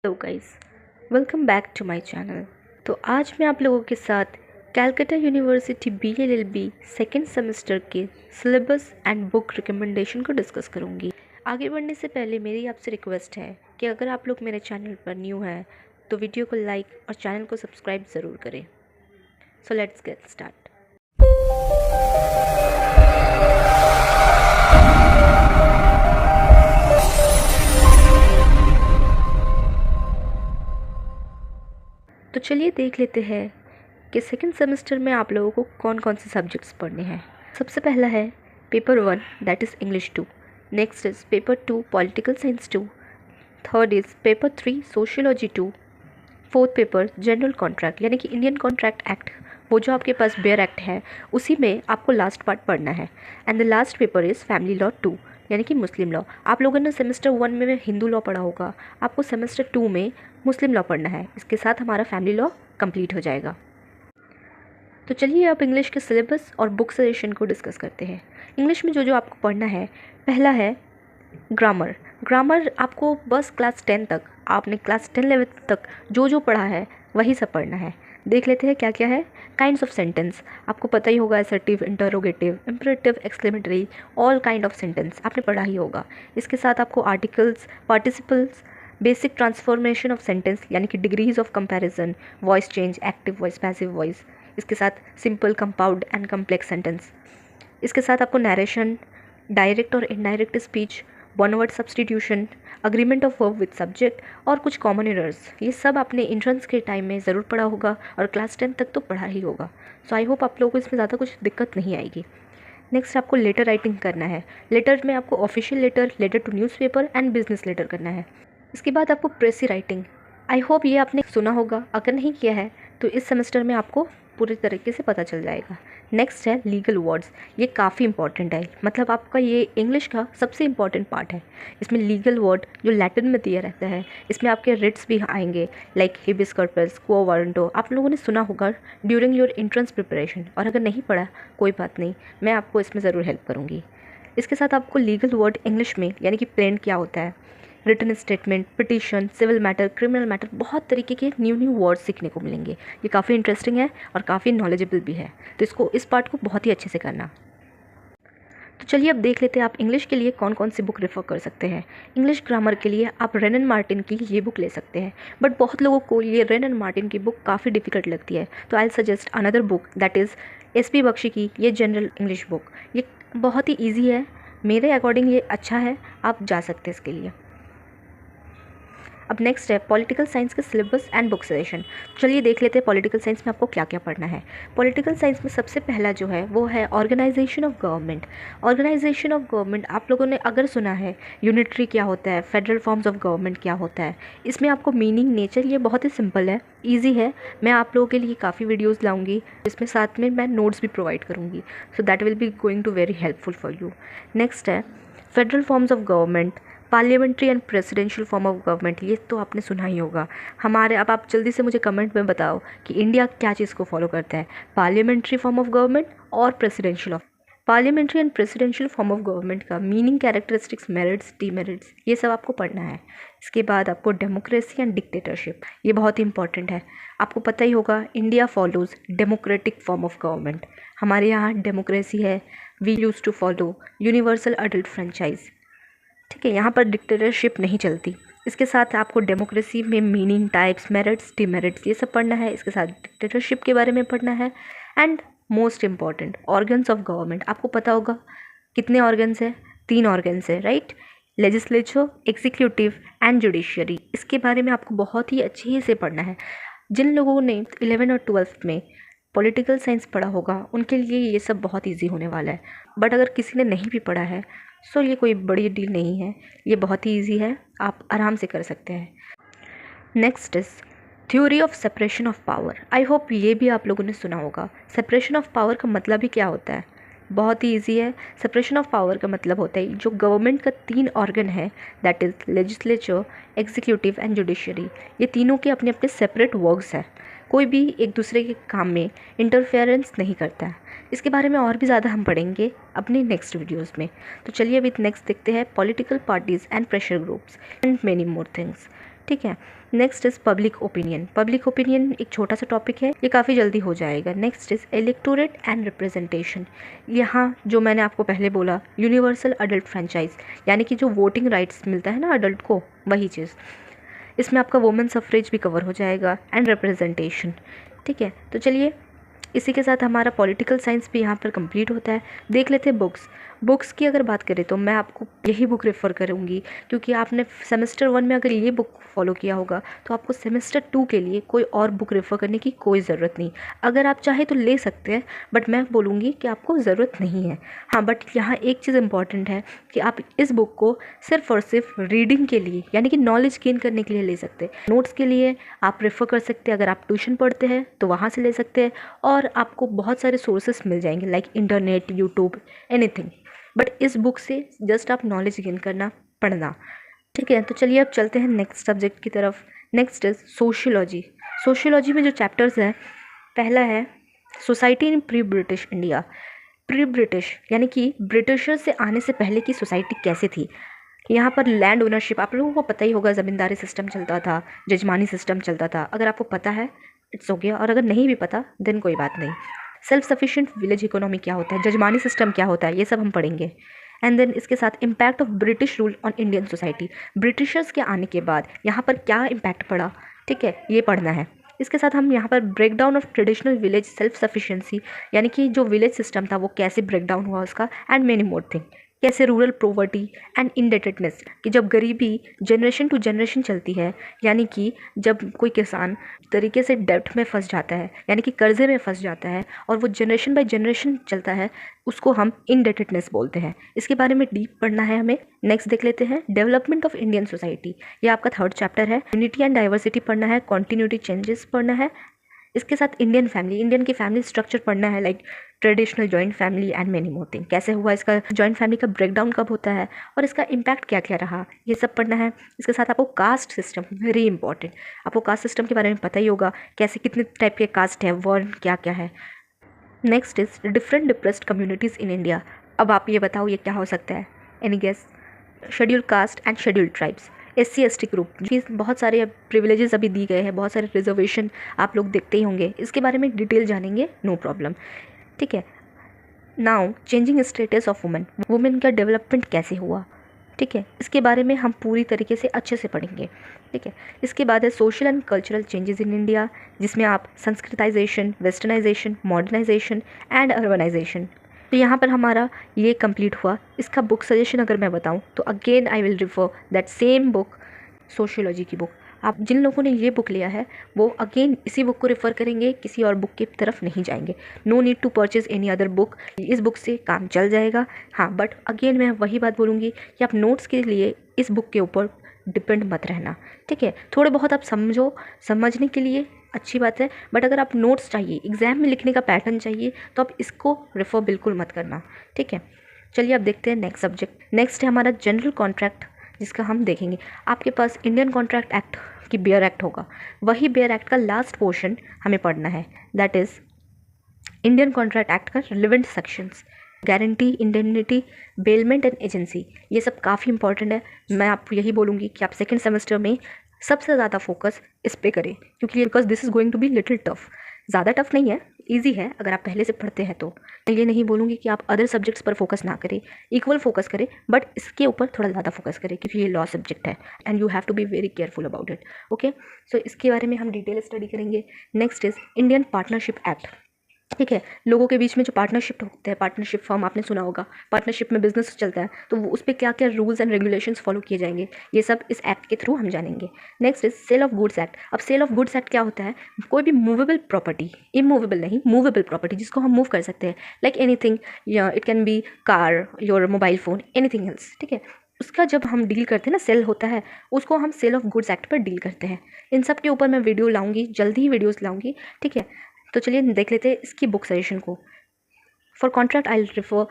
Hello guys, welcome back to my channel. तो आज मैं आप लोगों के साथ Calcutta university BLLB second semester के सिलेबस एंड बुक रिकमेंडेशन को डिस्कस करूंगी। आगे बढ़ने से पहले मेरी आपसे रिक्वेस्ट है कि अगर आप लोग मेरे चैनल पर न्यू हैं तो वीडियो को लाइक और चैनल को सब्सक्राइब ज़रूर करें। So let's get start. तो चलिए देख लेते हैं कि सेकेंड सेमेस्टर में आप लोगों को कौन कौन से सब्जेक्ट्स पढ़ने हैं। सबसे पहला है paper 1 that is English 2। Next is paper 2 political science 2। Third is paper 3 sociology 2। Fourth paper general contract यानी कि इंडियन कॉन्ट्रैक्ट एक्ट, वो जो आपके पास बेयर एक्ट है उसी में आपको लास्ट पार्ट पढ़ना है। And the last paper is family law 2 यानी कि मुस्लिम लॉ। आप लोगों ने सेमेस्टर 1 में हिंदू लॉ पढ़ा होगा, आपको सेमेस्टर 2 में मुस्लिम लॉ पढ़ना है। इसके साथ हमारा फैमिली लॉ कंप्लीट हो जाएगा। तो चलिए अब इंग्लिश के सिलेबस और बुक सजेशन को डिस्कस करते हैं। इंग्लिश में जो जो आपको पढ़ना है, पहला है ग्रामर। ग्रामर आपको बस क्लास 10 तक, आपने क्लास 10 लेवल तक जो जो पढ़ा है वही सब पढ़ना है। देख लेते हैं क्या क्या है। काइंड्स ऑफ सेंटेंस आपको पता ही होगा, assertive, interrogative, imperative, exclamatory, all kind of sentence आपने पढ़ा ही होगा। इसके साथ आपको articles, participles, basic transformation of sentence यानी कि degrees of comparison, voice change, active voice, passive voice, इसके साथ simple, compound and complex sentence. इसके साथ आपको नरेशन, डायरेक्ट और indirect speech, one word substitution, agreement of verb with subject और कुछ कॉमन एरर्स, ये सब आपने एंट्रेंस के टाइम में ज़रूर पढ़ा होगा और क्लास 10 तक तो पढ़ा ही होगा। सो आई होप आप लोगों को इसमें ज़्यादा कुछ दिक्कत नहीं आएगी। नेक्स्ट आपको लेटर राइटिंग करना है। लेटर में आपको official letter, letter to newspaper and business letter करना है। इसके बाद आपको प्रेसी राइटिंग, आई होप ये आपने सुना होगा, अगर नहीं किया है तो इस सेमेस्टर में आपको पूरी तरीके से पता चल जाएगा। नेक्स्ट है लीगल वर्ड्स, ये काफ़ी इंपॉर्टेंट है, मतलब आपका ये इंग्लिश का सबसे इम्पॉर्टेंट पार्ट है। इसमें लीगल वर्ड जो लैटिन में दिया रहता है, इसमें आपके रिट्स भी आएंगे लाइक हेबियस कॉर्पस, क्वो वारंटो, आप लोगों ने सुना होगा ड्यूरिंग योर एंट्रेंस प्रिपरेशन, और अगर नहीं पढ़ा कोई बात नहीं, मैं आपको इसमें ज़रूर हेल्प करूँगी। इसके साथ आपको लीगल वर्ड इंग्लिश में यानी कि प्लेन क्या होता है, written statement, petition, civil matter, criminal matter, बहुत तरीके के न्यू वर्ड्स सीखने को मिलेंगे। ये काफ़ी इंटरेस्टिंग है और काफ़ी नॉलेजेबल भी है, तो इस पार्ट को बहुत ही अच्छे से करना। तो चलिए अब देख लेते हैं आप इंग्लिश के लिए कौन कौन सी बुक रेफ़र कर सकते हैं। इंग्लिश ग्रामर के लिए आप रेन एंड मार्टिन की ये बुक ले सकते हैं, बट बहुत लोगों को ये रेन एंड मार्टिन की बुक काफ़ी डिफ़िकल्ट लगती है, तो I suggest another book that is SP Bakshi की ये जनरल इंग्लिश बुक। ये बहुत ही ईजी है, मेरे अकॉर्डिंग ये अच्छा है, आप जा सकते हैं इसके लिए। अब नेक्स्ट है पॉलिटिकल साइंस के सिलेबस एंड बुक सजेशन। चलिए देख लेते हैं पॉलिटिकल साइंस में आपको क्या क्या पढ़ना है। पॉलिटिकल साइंस में सबसे पहला जो है वो है organisation of government. Organisation of government आप लोगों ने अगर सुना है, यूनिटरी क्या होता है, फेडरल फॉर्म्स ऑफ गवर्नमेंट क्या होता है, इसमें आपको मीनिंग, नेचर, ये बहुत ही सिंपल है, ईजी है। मैं आप लोगों के लिए काफ़ी वीडियोज़ लाऊंगी, इसमें साथ में मैं नोट्स भी प्रोवाइड करूँगी, so that will be going to very helpful for you. Next है federal forms of government, parliamentary and presidential form of government, ये तो आपने सुना ही होगा। हमारे अब आप जल्दी से मुझे कमेंट में बताओ कि इंडिया क्या चीज़ को फॉलो करता है, पार्लियामेंट्री फॉर्म ऑफ गवर्नमेंट और presidential of. Parliamentary and presidential form of government का मीनिंग, कैरेक्टरिस्टिक्स, मेरिट्स, डीमेरिट्स, ये सब आपको पढ़ना है। इसके बाद आपको डेमोक्रेसी एंड डिक्टेटरशिप, ये बहुत ही इंपॉर्टेंट है। आपको पता ही होगा India follows democratic form of government, हमारे यहाँ डेमोक्रेसी है, we use to follow universal adult franchise, ठीक है, यहाँ पर डिक्टेटरशिप नहीं चलती। इसके साथ आपको डेमोक्रेसी में मीनिंग, टाइप्स, मेरिट्स, डिमेरिट्स, ये सब पढ़ना है। इसके साथ डिक्टेटरशिप के बारे में पढ़ना है। And most important organs of government, आपको पता होगा कितने ऑर्गन्स है, 3 ऑर्गन्स है, right, legislature, executive and judiciary. इसके बारे में आपको बहुत ही अच्छे से पढ़ना है। जिन लोगों ने 11 और 12th में पॉलिटिकल साइंस पढ़ा होगा उनके लिए ये सब बहुत ईजी होने वाला है, बट अगर किसी ने नहीं भी पढ़ा है सो ये कोई बड़ी डील नहीं है, ये बहुत ही ईजी है, आप आराम से कर सकते हैं। Next is theory of separation of power. I hope ये भी आप लोगों ने सुना होगा। सेपरेशन ऑफ पावर का मतलब ही क्या होता है, बहुत ही ईजी है। सेपरेशन ऑफ पावर का मतलब होता है जो गवर्नमेंट का 3 ऑर्गन है, that is legislature, executive and judiciary, ये तीनों के अपने अपने सेपरेट वर्क्स हैं, कोई भी एक दूसरे के काम में इंटरफेरेंस नहीं करता है। इसके बारे में और भी ज़्यादा हम पढ़ेंगे अपने नेक्स्ट वीडियोस में। तो चलिए अभी नेक्स्ट देखते हैं political parties and pressure groups and many more things. ठीक है। Next is public opinion. Public opinion एक छोटा सा टॉपिक है, ये काफ़ी जल्दी हो जाएगा। Next is electorate and representation. यहाँ जो मैंने आपको पहले बोला, यूनिवर्सल अडल्ट फ्रेंचाइज, यानी कि जो वोटिंग राइट्स मिलता है ना अडल्ट को, वही चीज़। इसमें आपका वुमेन सफ्रेज भी कवर हो जाएगा एंड रिप्रेजेंटेशन। ठीक है, तो चलिए इसी के साथ हमारा पॉलिटिकल साइंस भी यहाँ पर कंप्लीट होता है। देख लेते हैं बुक्स की अगर बात करें तो मैं आपको यही बुक रेफ़र करूँगी, क्योंकि आपने सेमेस्टर 1 में अगर ये बुक फॉलो किया होगा तो आपको सेमेस्टर 2 के लिए कोई और बुक रेफ़र करने की कोई ज़रूरत नहीं। अगर आप चाहें तो ले सकते हैं, बट मैं बोलूँगी कि आपको ज़रूरत नहीं है। हाँ, बट यहाँ एक चीज़ इम्पॉर्टेंट है कि आप इस बुक को सिर्फ और सिर्फ रीडिंग के लिए, यानी कि नॉलेज गेन करने के लिए ले सकते हैं। नोट्स के लिए आप रेफ़र कर सकते हैं, अगर आप ट्यूशन पढ़ते हैं तो वहाँ से ले सकते हैं, और आपको बहुत सारे सोर्सेस मिल जाएंगे like internet, YouTube, anything. But इस बुक से जस्ट आप नॉलेज गेन करना, पढ़ना। ठीक है, तो चलिए अब चलते हैं नेक्स्ट सब्जेक्ट की तरफ। Next is sociology. सोशियोलॉजी में जो चैप्टर्स हैं, पहला है society in pre British India. Pre British यानी कि ब्रिटिशर से आने से पहले की सोसाइटी कैसे थी। यहाँ पर लैंड ओनरशिप, आप लोगों को पता ही होगा, ज़मींदारी सिस्टम चलता था, जजमानी सिस्टम चलता था। अगर आपको पता है इट्स ओके, और अगर नहीं भी पता देन कोई बात नहीं। सेल्फ सफिशिएंट विलेज इकोनॉमी क्या होता है, जजमानी सिस्टम क्या होता है, ये सब हम पढ़ेंगे। एंड देन इसके साथ impact of British rule on Indian society. Britishers के आने के बाद यहाँ पर क्या इम्पैक्ट पड़ा, ठीक है, ये पढ़ना है। इसके साथ हम यहाँ पर break down of traditional village self sufficiency, यानी कि जो विलेज सिस्टम था वो कैसे ब्रेक डाउन हुआ उसका, एंड मेनी मोर थिंग। कैसे रूरल पॉवर्टी एंड इंडेटेडनेस, कि जब गरीबी जनरेशन टू जनरेशन चलती है, यानी कि जब कोई किसान तरीके से डेब्ट में फंस जाता है, यानी कि कर्जे में फंस जाता है, और वो जनरेशन बाय जनरेशन चलता है, उसको हम इंडेटेडनेस बोलते हैं। इसके बारे में डीप पढ़ना है हमें। नेक्स्ट देख लेते हैं डेवलपमेंट ऑफ इंडियन सोसाइटी। ये आपका थर्ड चैप्टर है। यूनिटी एंड डाइवर्सिटी पढ़ना है, कॉन्टिन्यूटी चेंजेस पढ़ना है। इसके साथ इंडियन फैमिली, इंडियन की फैमिली स्ट्रक्चर पढ़ना है, like traditional joint family and many more thing. कैसे हुआ इसका, जॉइंट फैमिली का ब्रेकडाउन कब होता है, और इसका इम्पैक्ट क्या क्या रहा, ये सब पढ़ना है। इसके साथ आपको कास्ट सिस्टम, वेरी इंपॉर्टेंट, आपको कास्ट सिस्टम के बारे में पता ही होगा, कैसे कितने टाइप के कास्ट है, वर्ण क्या क्या है। Next is different depressed communities in India. अब आप ये बताओ ये क्या हो सकता है, any guess. Scheduled caste and scheduled tribes, SC ST group, जी बहुत सारे प्रिविलेजेस अभी दी गए हैं, बहुत सारे रिजर्वेशन आप लोग देखते ही होंगे, इसके बारे में डिटेल जानेंगे, नो प्रॉब्लम। ठीक है, now changing status of women, women का डेवलपमेंट कैसे हुआ, ठीक है, इसके बारे में हम पूरी तरीके से अच्छे से पढ़ेंगे। ठीक है, इसके बाद है social and cultural changes in India, जिसमें आप Sanskritisation, westernisation, modernisation and urbanisation. तो यहाँ पर हमारा ये कंप्लीट हुआ। इसका बुक सजेशन अगर मैं बताऊँ तो again I will refer that same book, sociology की बुक। आप जिन लोगों ने ये बुक लिया है वो अगेन इसी बुक को रेफ़र करेंगे, किसी और बुक की तरफ नहीं जाएंगे। No need to purchase any other book, इस बुक से काम चल जाएगा। हाँ, बट अगेन मैं वही बात बोलूँगी कि आप नोट्स के लिए इस बुक के ऊपर डिपेंड मत रहना। ठीक है, थोड़े बहुत आप समझो, समझने के लिए अच्छी बात है, बट अगर आप नोट्स चाहिए, एग्ज़ाम में लिखने का पैटर्न चाहिए, तो आप इसको रेफ़र बिल्कुल मत करना। ठीक है, चलिए अब देखते हैं नेक्स्ट सब्जेक्ट। नेक्स्ट है हमारा जनरल कॉन्ट्रैक्ट, जिसका हम देखेंगे। आपके पास इंडियन कॉन्ट्रैक्ट एक्ट की बेयर एक्ट होगा, वही बेयर एक्ट का लास्ट पोर्शन हमें पढ़ना है, that is Indian contract act का relevant sections, guarantee, indemnity, bailment and agency, ये सब काफ़ी इंपॉर्टेंट है। मैं आपको यही बोलूँगी कि आप सेकेंड सेमेस्टर में सबसे ज़्यादा फोकस इस पे करें, क्योंकि because this is going to be little tough. ज़्यादा टफ नहीं है, ईजी है अगर आप पहले से पढ़ते हैं तो। मैं ये नहीं बोलूँगी कि आप अदर सब्जेक्ट्स पर फोकस ना करें, इक्वल फोकस करें, बट इसके ऊपर थोड़ा ज़्यादा फोकस करें, क्योंकि ये लॉ सब्जेक्ट है and you have to be very careful about it. Okay, so इसके बारे में हम डिटेल स्टडी करेंगे। Next is Indian partnership act. ठीक है, लोगों के बीच में जो पार्टनरशिप होते हैं, पार्टनरशिप फॉर्म आपने सुना होगा, पार्टनरशिप में बिजनेस चलता है, तो वो उस पर क्या क्या रूल्स एंड रेगुलेशंस फॉलो किए जाएंगे, ये सब इस एक्ट के थ्रू हम जानेंगे। Next is sale of goods act. अब सेल ऑफ गुड्स एक्ट क्या होता है, कोई भी मूवेबल प्रॉपर्टी, इमूवेबल नहीं, मूवेबल प्रॉपर्टी जिसको हम मूव कर सकते हैं, like anything, it can be car, your mobile phone, anything else. ठीक है, उसका जब हम डील करते हैं ना, सेल होता है, उसको हम सेल ऑफ गुड्स एक्ट पर डील करते हैं। इन सब के ऊपर मैं वीडियो लाऊंगी, जल्दी ही वीडियोस लाऊंगी। ठीक है, तो चलिए देख लेते हैं इसकी बुक सजेशन को। For contract I refer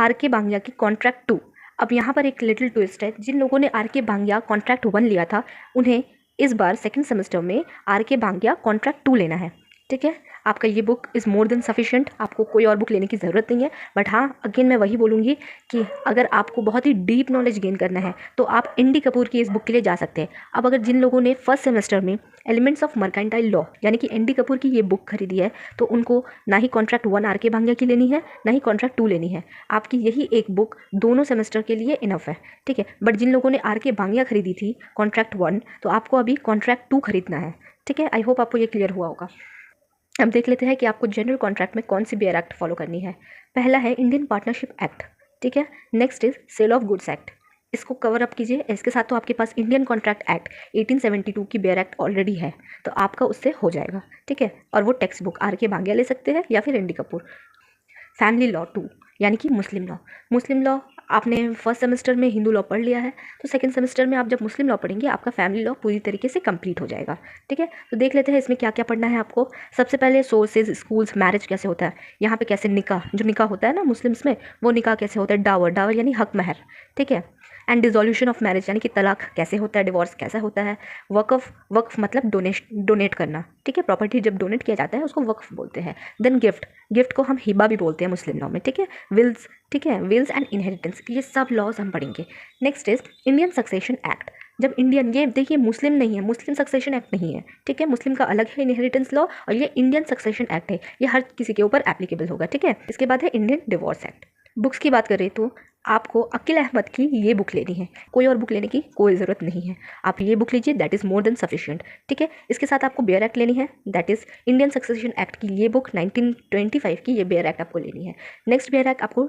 RK बांग्या की कॉन्ट्रैक्ट 2। अब यहाँ पर एक लिटिल ट्विस्ट है, जिन लोगों ने RK बांग्या कॉन्ट्रैक्ट 1 लिया था, उन्हें इस बार सेकंड सेमेस्टर में RK बांग्या कॉन्ट्रैक्ट 2 लेना है। ठीक है, आपका ये book is more than sufficient, आपको कोई और बुक लेने की ज़रूरत नहीं है। बट हाँ, अगेन मैं वही बोलूँगी कि अगर आपको बहुत ही डीप नॉलेज गेन करना है तो आप एन डी कपूर की इस बुक के लिए जा सकते हैं। अब अगर जिन लोगों ने फर्स्ट सेमेस्टर में एलिमेंट्स ऑफ मर्केंटाइल लॉ यानी कि एन डी कपूर की ये बुक खरीदी है तो उनको ना ही कॉन्ट्रैक्ट 1 आर के भांगिया की लेनी है, ना ही कॉन्ट्रैक्ट 2 लेनी है। आपकी यही एक बुक दोनों सेमेस्टर के लिए इनफ है। ठीक है, बट जिन लोगों ने आर के भांगिया खरीदी थी कॉन्ट्रैक्ट 1, तो आपको अभी कॉन्ट्रैक्ट 2 खरीदना है। ठीक है, आई होप आपको ये क्लियर हुआ होगा। अब देख लेते हैं कि आपको जनरल कॉन्ट्रैक्ट में कौन सी बेयर एक्ट फॉलो करनी है। पहला है इंडियन पार्टनरशिप एक्ट। ठीक है, next is sale of goods act, इसको कवर अप कीजिए। इसके साथ तो आपके पास इंडियन कॉन्ट्रैक्ट एक्ट 1872 की बेयर एक्ट ऑलरेडी है, तो आपका उससे हो जाएगा। ठीक है, और वो टेक्स्ट बुक आर के भांगिया ले सकते हैं या फिर N D Kapoor. Family law 2 यानी कि मुस्लिम लॉ। मुस्लिम लॉ आपने फर्स्ट सेमेस्टर में हिंदू लॉ पढ़ लिया है, तो सेकंड सेमेस्टर में आप जब मुस्लिम लॉ पढ़ेंगे आपका फैमिली लॉ पूरी तरीके से कंप्लीट हो जाएगा। ठीक है, तो देख लेते हैं इसमें क्या क्या पढ़ना है आपको। सबसे पहले सोर्सेज, स्कूल्स, मैरिज कैसे होता है, यहाँ पे कैसे निकाह, जो निकाह होता है ना मुस्लिम्स में, वो निकाह कैसे होता है, डावर, डावर यानी हक महर। ठीक है, एंड डिसोल्यूशन ऑफ मैरिज यानी कि तलाक कैसे होता है, डिवोर्स कैसा होता है। वक्फ, वक्फ मतलब डोनेट करना। ठीक है, प्रॉपर्टी जब डोनेट किया जाता है उसको वक्फ बोलते हैं। देन गिफ्ट, गिफ्ट को हम हिबा भी बोलते हैं मुस्लिम लॉ में। ठीक है, विल्स, ठीक है, विल्स एंड इनहेरिटेंस, ये सब लॉज हम पढ़ेंगे। Next is Indian succession act. जब इंडियन, ये देखिए मुस्लिम नहीं है, मुस्लिम सक्सेशन एक्ट नहीं है। ठीक है, मुस्लिम का अलग है इनहेरिटेंस लॉ और ये इंडियन सक्सेशन एक्ट है, ये हर किसी के ऊपर एप्लीकेबल होगा। ठीक है, इसके बाद है इंडियन डिवोर्स एक्ट। बुक्स की बात करें तो आपको अकील अहमद की ये बुक लेनी है, कोई और बुक लेने की कोई ज़रूरत नहीं है। आप ये बुक लीजिए, that is more than sufficient. ठीक है, इसके साथ आपको बेयर एक्ट लेनी है, that is Indian succession act की ये बुक 1925 की ये बेयर एक्ट आपको लेनी है। नेक्स्ट बेयर एक्ट आपको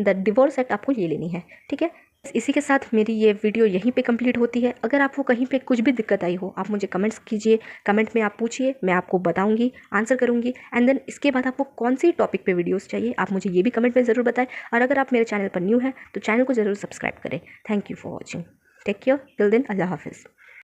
द डिवोर्स एक्ट आपको ये लेनी है। ठीक है, इसी के साथ मेरी ये वीडियो यहीं पे कंप्लीट होती है। अगर आपको कहीं पे कुछ भी दिक्कत आई हो आप मुझे कमेंट्स कीजिए, कमेंट में आप पूछिए, मैं आपको बताऊंगी, आंसर करूंगी। एंड देन इसके बाद आपको कौन सी टॉपिक पे वीडियोस चाहिए आप मुझे ये भी कमेंट में ज़रूर बताएं। और अगर आप मेरे चैनल पर न्यू हैं तो चैनल को ज़रूर सब्सक्राइब करें। Thank you for watching, take care, till then, अल्लाह हाफिज़।